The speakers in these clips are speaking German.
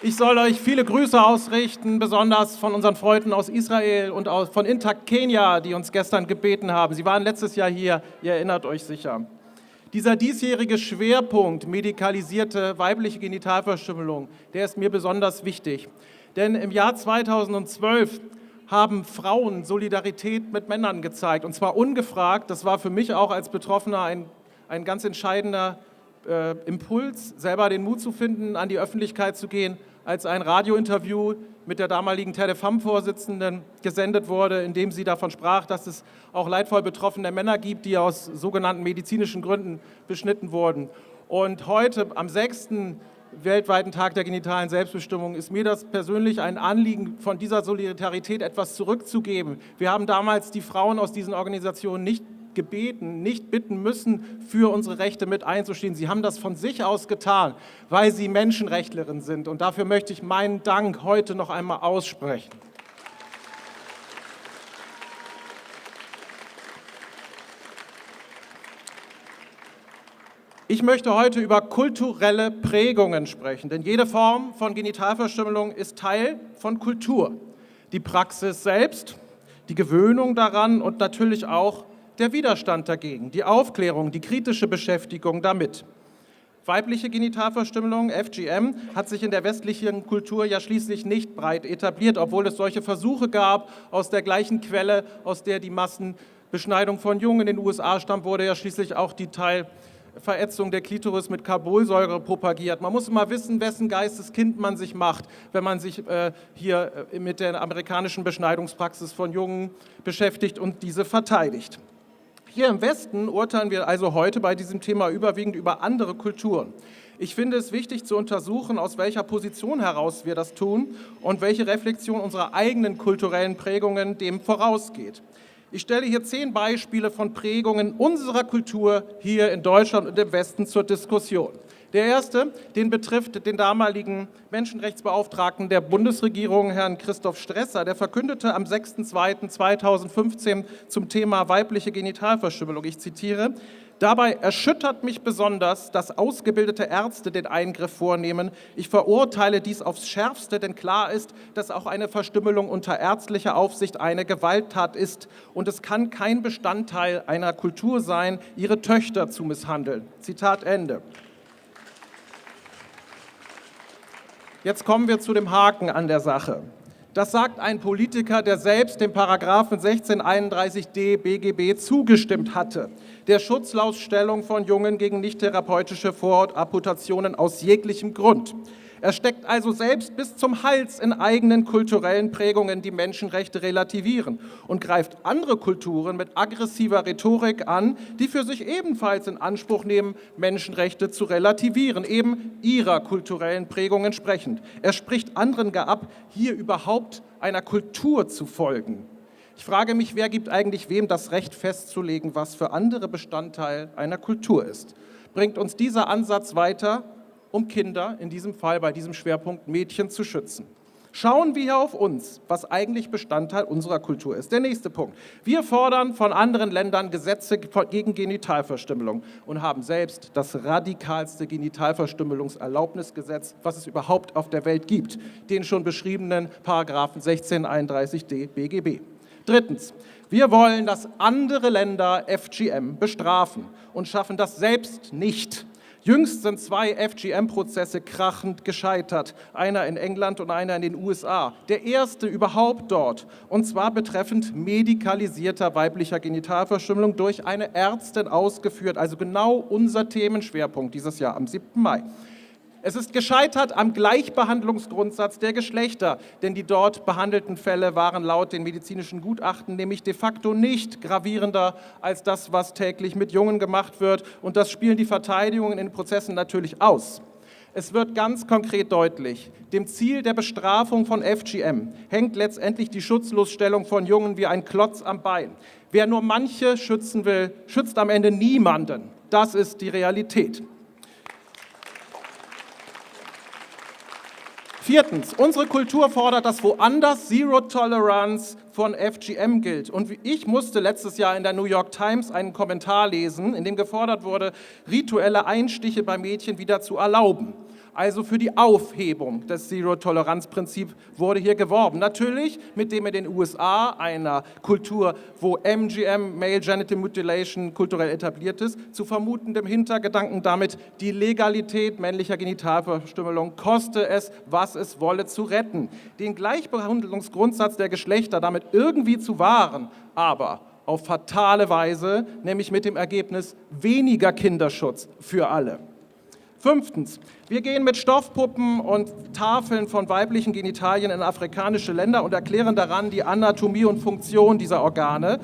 Ich soll euch viele Grüße ausrichten, besonders von unseren Freunden aus Israel und von Intact Kenia, die uns gestern gebeten haben. Sie waren letztes Jahr hier, ihr erinnert euch sicher. Dieser diesjährige Schwerpunkt medikalisierte weibliche Genitalverstümmelung, der ist mir besonders wichtig. Denn im Jahr 2012 haben Frauen Solidarität mit Männern gezeigt, und zwar ungefragt. Das war für mich auch als Betroffener ein ganz entscheidender Impuls, selber den Mut zu finden, an die Öffentlichkeit zu gehen, als ein Radiointerview mit der damaligen TEDFAM-Vorsitzenden gesendet wurde, in dem sie davon sprach, dass es auch leidvoll betroffene Männer gibt, die aus sogenannten medizinischen Gründen beschnitten wurden. Und heute, am 6. weltweiten Tag der genitalen Selbstbestimmung, ist mir das persönlich ein Anliegen, von dieser Solidarität etwas zurückzugeben. Wir haben damals die Frauen aus diesen Organisationen nicht gebeten, nicht bitten müssen, für unsere Rechte mit einzustehen. Sie haben das von sich aus getan, weil sie Menschenrechtlerinnen sind. Und dafür möchte ich meinen Dank heute noch einmal aussprechen. Ich möchte heute über kulturelle Prägungen sprechen, denn jede Form von Genitalverstümmelung ist Teil von Kultur. Die Praxis selbst, die Gewöhnung daran und natürlich auch der Widerstand dagegen, die Aufklärung, die kritische Beschäftigung damit. Weibliche Genitalverstümmelung, FGM, hat sich in der westlichen Kultur ja schließlich nicht breit etabliert, obwohl es solche Versuche gab. Aus der gleichen Quelle, aus der die Massenbeschneidung von Jungen in den USA stammt, wurde ja schließlich auch die Teilverätzung der Klitoris mit Carbolsäure propagiert. Man muss immer wissen, wessen Geisteskind man sich macht, wenn man sich hier mit der amerikanischen Beschneidungspraxis von Jungen beschäftigt und diese verteidigt. Hier im Westen urteilen wir also heute bei diesem Thema überwiegend über andere Kulturen. Ich finde es wichtig zu untersuchen, aus welcher Position heraus wir das tun und welche Reflexion unserer eigenen kulturellen Prägungen dem vorausgeht. Ich stelle hier 10 Beispiele von Prägungen unserer Kultur hier in Deutschland und im Westen zur Diskussion. Der erste, den betrifft den damaligen Menschenrechtsbeauftragten der Bundesregierung, Herrn Christoph Stresser, der verkündete am 6.2.2015 zum Thema weibliche Genitalverstümmelung, ich zitiere: Dabei erschüttert mich besonders, dass ausgebildete Ärzte den Eingriff vornehmen. Ich verurteile dies aufs Schärfste, denn klar ist, dass auch eine Verstümmelung unter ärztlicher Aufsicht eine Gewalttat ist. Und es kann kein Bestandteil einer Kultur sein, ihre Töchter zu misshandeln. Zitat Ende. Jetzt kommen wir zu dem Haken an der Sache. Das sagt ein Politiker, der selbst dem Paragraphen 1631d BGB zugestimmt hatte, der Schutzlautstellung von Jungen gegen nicht-therapeutische Vorhautamputationen aus jeglichem Grund. Er steckt also selbst bis zum Hals in eigenen kulturellen Prägungen, die Menschenrechte relativieren, und greift andere Kulturen mit aggressiver Rhetorik an, die für sich ebenfalls in Anspruch nehmen, Menschenrechte zu relativieren, eben ihrer kulturellen Prägung entsprechend. Er spricht anderen gar ab, hier überhaupt einer Kultur zu folgen. Ich frage mich, wer gibt eigentlich wem das Recht festzulegen, was für andere Bestandteil einer Kultur ist? Bringt uns dieser Ansatz weiter, um Kinder, in diesem Fall bei diesem Schwerpunkt Mädchen, zu schützen? Schauen wir hier auf uns, was eigentlich Bestandteil unserer Kultur ist. Der nächste Punkt. Wir fordern von anderen Ländern Gesetze gegen Genitalverstümmelung und haben selbst das radikalste Genitalverstümmelungserlaubnisgesetz, was es überhaupt auf der Welt gibt, den schon beschriebenen Paragraphen 1631d BGB. Drittens. Wir wollen, dass andere Länder FGM bestrafen und schaffen das selbst nicht. Jüngst sind 2 FGM-Prozesse krachend gescheitert, einer in England und einer in den USA. Der erste überhaupt dort, und zwar betreffend medikalisierter weiblicher Genitalverstümmelung durch eine Ärztin ausgeführt, also genau unser Themenschwerpunkt dieses Jahr am 7. Mai. Es ist gescheitert am Gleichbehandlungsgrundsatz der Geschlechter, denn die dort behandelten Fälle waren laut den medizinischen Gutachten nämlich de facto nicht gravierender als das, was täglich mit Jungen gemacht wird. Und das spielen die Verteidigungen in den Prozessen natürlich aus. Es wird ganz konkret deutlich, dem Ziel der Bestrafung von FGM hängt letztendlich die Schutzlosstellung von Jungen wie ein Klotz am Bein. Wer nur manche schützen will, schützt am Ende niemanden. Das ist die Realität. Viertens, unsere Kultur fordert, dass woanders Zero Tolerance von FGM gilt. Und ich musste letztes Jahr in der New York Times einen Kommentar lesen, in dem gefordert wurde, rituelle Einstiche bei Mädchen wieder zu erlauben. Also für die Aufhebung des Zero-Toleranz-Prinzips wurde hier geworben. Natürlich mit dem in den USA einer Kultur, wo MGM, Male Genital Mutilation, kulturell etabliert ist, zu vermutendem Hintergedanken damit, die Legalität männlicher Genitalverstümmelung koste es, was es wolle, zu retten. Den Gleichbehandlungsgrundsatz der Geschlechter damit irgendwie zu wahren, aber auf fatale Weise, nämlich mit dem Ergebnis weniger Kinderschutz für alle. 5. Wir gehen mit Stoffpuppen und Tafeln von weiblichen Genitalien in afrikanische Länder und erklären daran die Anatomie und Funktion dieser Organe.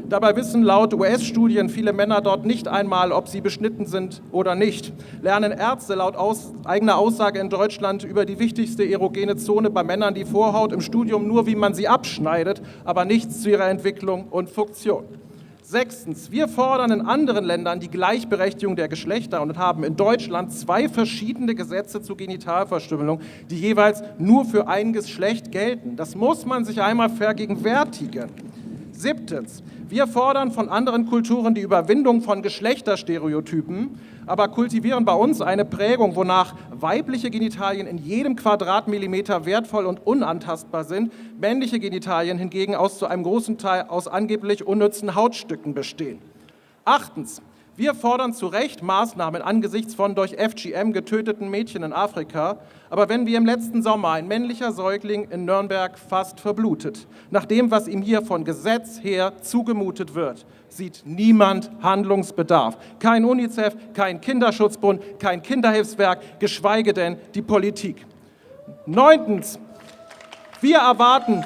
Dabei wissen laut US-Studien viele Männer dort nicht einmal, ob sie beschnitten sind oder nicht. Lernen Ärzte laut eigener Aussage in Deutschland über die wichtigste erogene Zone bei Männern, die Vorhaut, im Studium nur, wie man sie abschneidet, aber nichts zu ihrer Entwicklung und Funktion. 6. Wir fordern in anderen Ländern die Gleichberechtigung der Geschlechter und haben in Deutschland 2 verschiedene Gesetze zur Genitalverstümmelung, die jeweils nur für ein Geschlecht gelten. Das muss man sich einmal vergegenwärtigen. 7. Wir fordern von anderen Kulturen die Überwindung von Geschlechterstereotypen, aber kultivieren bei uns eine Prägung, wonach weibliche Genitalien in jedem Quadratmillimeter wertvoll und unantastbar sind, männliche Genitalien hingegen zu einem großen Teil aus angeblich unnützen Hautstücken bestehen. 8. Wir fordern zu Recht Maßnahmen angesichts von durch FGM getöteten Mädchen in Afrika, aber wenn wie im letzten Sommer ein männlicher Säugling in Nürnberg fast verblutet, nach dem, was ihm hier von Gesetz her zugemutet wird, sieht niemand Handlungsbedarf. Kein UNICEF, kein Kinderschutzbund, kein Kinderhilfswerk, geschweige denn die Politik. 9. Wir erwarten,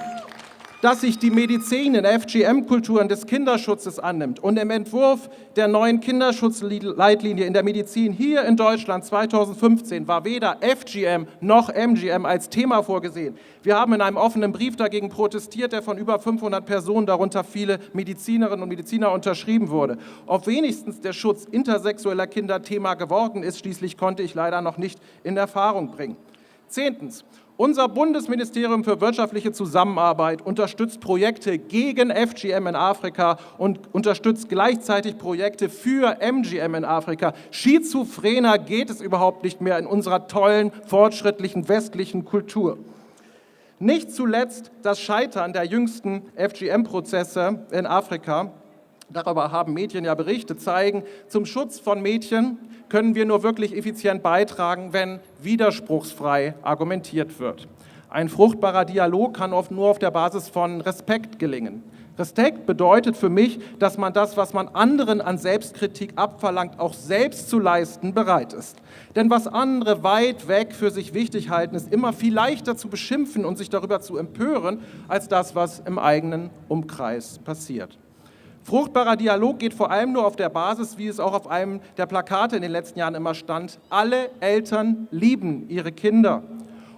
dass sich die Medizin in FGM-Kulturen des Kinderschutzes annimmt und im Entwurf der neuen Kinderschutzleitlinie in der Medizin hier in Deutschland 2015 war weder FGM noch MGM als Thema vorgesehen. Wir haben in einem offenen Brief dagegen protestiert, der von über 500 Personen, darunter viele Medizinerinnen und Mediziner, unterschrieben wurde. Ob wenigstens der Schutz intersexueller Kinder Thema geworden ist, schließlich konnte ich leider noch nicht in Erfahrung bringen. 10. Unser Bundesministerium für wirtschaftliche Zusammenarbeit unterstützt Projekte gegen FGM in Afrika und unterstützt gleichzeitig Projekte für MGM in Afrika. Schizophrener geht es überhaupt nicht mehr in unserer tollen, fortschrittlichen westlichen Kultur. Nicht zuletzt das Scheitern der jüngsten FGM-Prozesse in Afrika, darüber haben Medien ja berichtet, zeigen, zum Schutz von Mädchen können wir nur wirklich effizient beitragen, wenn widerspruchsfrei argumentiert wird. Ein fruchtbarer Dialog kann oft nur auf der Basis von Respekt gelingen. Respekt bedeutet für mich, dass man das, was man anderen an Selbstkritik abverlangt, auch selbst zu leisten bereit ist. Denn was andere weit weg für sich wichtig halten, ist immer viel leichter zu beschimpfen und sich darüber zu empören, als das, was im eigenen Umkreis passiert. Fruchtbarer Dialog geht vor allem nur auf der Basis, wie es auch auf einem der Plakate in den letzten Jahren immer stand, alle Eltern lieben ihre Kinder.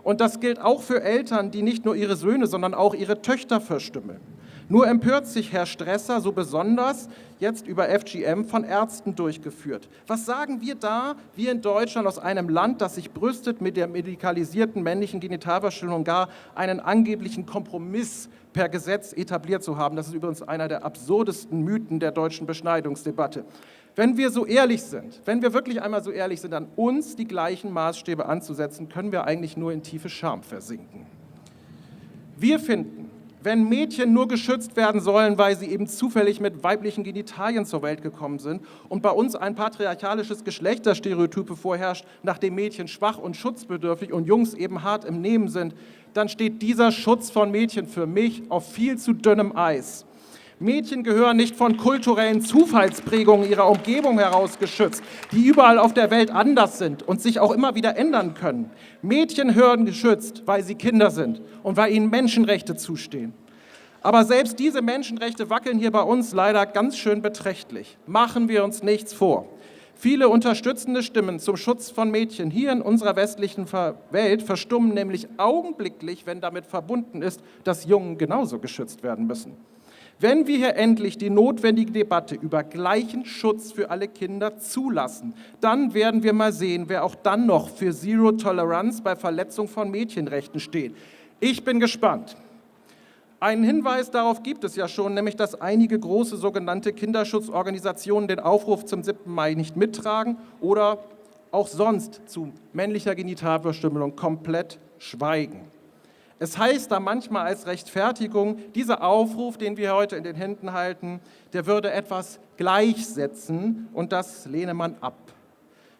Und das gilt auch für Eltern, die nicht nur ihre Söhne, sondern auch ihre Töchter verstümmeln. Nur empört sich Herr Stresser so besonders jetzt über FGM von Ärzten durchgeführt. Was sagen wir da, wir in Deutschland aus einem Land, das sich brüstet mit der medikalisierten männlichen Genitalverstümmelung, gar einen angeblichen Kompromiss per Gesetz etabliert zu haben? Das ist übrigens einer der absurdesten Mythen der deutschen Beschneidungsdebatte. Wenn wir so ehrlich sind, wenn wir wirklich einmal so ehrlich sind, an uns die gleichen Maßstäbe anzusetzen, können wir eigentlich nur in tiefe Scham versinken. Wir finden, wenn Mädchen nur geschützt werden sollen, weil sie eben zufällig mit weiblichen Genitalien zur Welt gekommen sind und bei uns ein patriarchalisches Geschlechterstereotype vorherrscht, nachdem Mädchen schwach und schutzbedürftig und Jungs eben hart im Nehmen sind, dann steht dieser Schutz von Mädchen für mich auf viel zu dünnem Eis. Mädchen gehören nicht von kulturellen Zufallsprägungen ihrer Umgebung heraus geschützt, die überall auf der Welt anders sind und sich auch immer wieder ändern können. Mädchen gehören geschützt, weil sie Kinder sind und weil ihnen Menschenrechte zustehen. Aber selbst diese Menschenrechte wackeln hier bei uns leider ganz schön beträchtlich. Machen wir uns nichts vor. Viele unterstützende Stimmen zum Schutz von Mädchen hier in unserer westlichen Welt verstummen nämlich augenblicklich, wenn damit verbunden ist, dass Jungen genauso geschützt werden müssen. Wenn wir hier endlich die notwendige Debatte über gleichen Schutz für alle Kinder zulassen, dann werden wir mal sehen, wer auch dann noch für Zero Tolerance bei Verletzung von Mädchenrechten steht. Ich bin gespannt. Einen Hinweis darauf gibt es ja schon, nämlich dass einige große sogenannte Kinderschutzorganisationen den Aufruf zum 7. Mai nicht mittragen oder auch sonst zu männlicher Genitalverstümmelung komplett schweigen. Es heißt da manchmal als Rechtfertigung, dieser Aufruf, den wir heute in den Händen halten, der würde etwas gleichsetzen und das lehne man ab.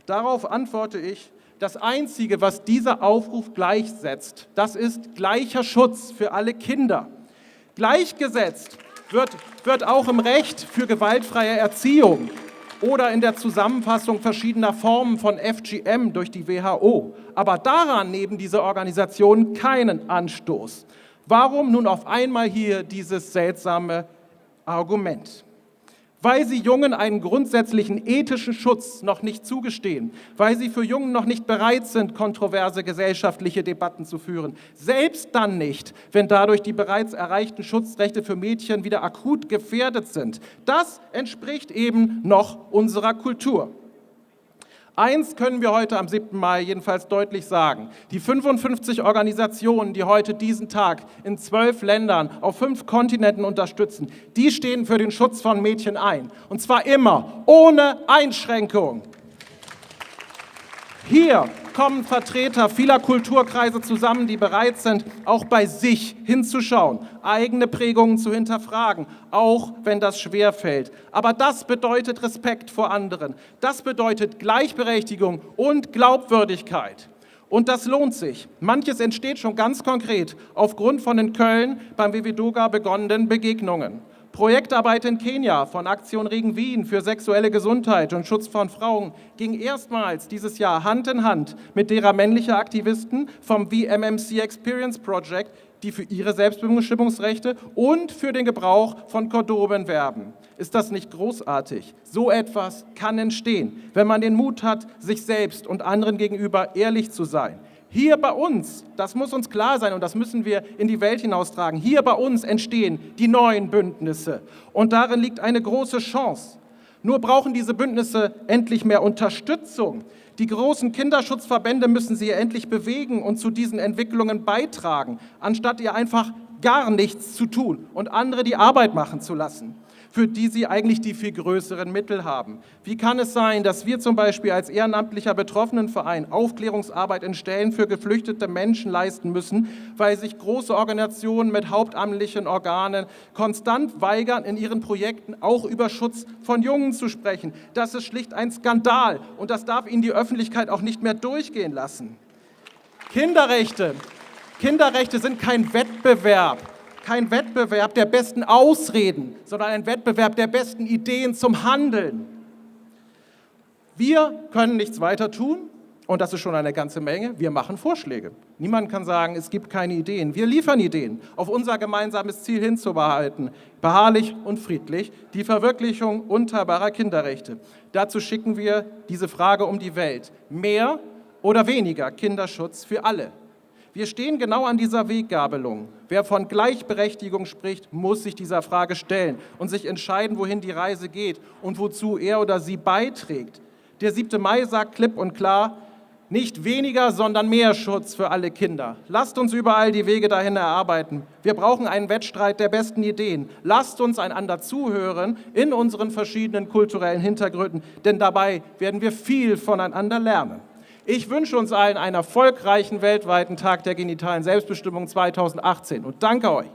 Darauf antworte ich, das Einzige, was dieser Aufruf gleichsetzt, das ist gleicher Schutz für alle Kinder. Gleichgesetzt wird auch im Recht für gewaltfreie Erziehung oder in der Zusammenfassung verschiedener Formen von FGM durch die WHO. Aber daran nehmen diese Organisationen keinen Anstoß. Warum nun auf einmal hier dieses seltsame Argument? Weil sie Jungen einen grundsätzlichen ethischen Schutz noch nicht zugestehen, weil sie für Jungen noch nicht bereit sind, kontroverse gesellschaftliche Debatten zu führen, selbst dann nicht, wenn dadurch die bereits erreichten Schutzrechte für Mädchen wieder akut gefährdet sind. Das entspricht eben noch unserer Kultur. Eins können wir heute am 7. Mai jedenfalls deutlich sagen. Die 55 Organisationen, die heute diesen Tag in 12 Ländern auf 5 Kontinenten unterstützen, die stehen für den Schutz von Mädchen ein. Und zwar immer, ohne Einschränkung. Hier kommen Vertreter vieler Kulturkreise zusammen, die bereit sind, auch bei sich hinzuschauen, eigene Prägungen zu hinterfragen, auch wenn das schwerfällt. Aber das bedeutet Respekt vor anderen, das bedeutet Gleichberechtigung und Glaubwürdigkeit. Und das lohnt sich. Manches entsteht schon ganz konkret aufgrund von in Köln beim WWDOGA begonnenen Begegnungen. Projektarbeit in Kenia von Aktion Regen Wien für sexuelle Gesundheit und Schutz von Frauen ging erstmals dieses Jahr Hand in Hand mit derer männlicher Aktivisten vom VMMC Experience Project, die für ihre Selbstbestimmungsrechte und für den Gebrauch von Kondomen werben. Ist das nicht großartig? So etwas kann entstehen, wenn man den Mut hat, sich selbst und anderen gegenüber ehrlich zu sein. Hier bei uns, das muss uns klar sein und das müssen wir in die Welt hinaustragen, hier bei uns entstehen die neuen Bündnisse und darin liegt eine große Chance. Nur brauchen diese Bündnisse endlich mehr Unterstützung. Die großen Kinderschutzverbände müssen sie endlich bewegen und zu diesen Entwicklungen beitragen, anstatt ihr einfach gar nichts zu tun und andere die Arbeit machen zu lassen, für die sie eigentlich die viel größeren Mittel haben. Wie kann es sein, dass wir zum Beispiel als ehrenamtlicher Betroffenenverein Aufklärungsarbeit in Stellen für geflüchtete Menschen leisten müssen, weil sich große Organisationen mit hauptamtlichen Organen konstant weigern, in ihren Projekten auch über Schutz von Jungen zu sprechen? Das ist schlicht ein Skandal und das darf Ihnen die Öffentlichkeit auch nicht mehr durchgehen lassen. Kinderrechte sind kein Wettbewerb der besten Ausreden, sondern ein Wettbewerb der besten Ideen zum Handeln. Wir können nichts weiter tun und das ist schon eine ganze Menge. Wir machen Vorschläge. Niemand kann sagen, es gibt keine Ideen. Wir liefern Ideen, auf unser gemeinsames Ziel hinzubehalten, beharrlich und friedlich, die Verwirklichung unteilbarer Kinderrechte. Dazu schicken wir diese Frage um die Welt. Mehr oder weniger Kinderschutz für alle? Wir stehen genau an dieser Weggabelung. Wer von Gleichberechtigung spricht, muss sich dieser Frage stellen und sich entscheiden, wohin die Reise geht und wozu er oder sie beiträgt. Der 7. Mai sagt klipp und klar, nicht weniger, sondern mehr Schutz für alle Kinder. Lasst uns überall die Wege dahin erarbeiten. Wir brauchen einen Wettstreit der besten Ideen. Lasst uns einander zuhören in unseren verschiedenen kulturellen Hintergründen, denn dabei werden wir viel voneinander lernen. Ich wünsche uns allen einen erfolgreichen weltweiten Tag der genitalen Selbstbestimmung 2018 und danke euch.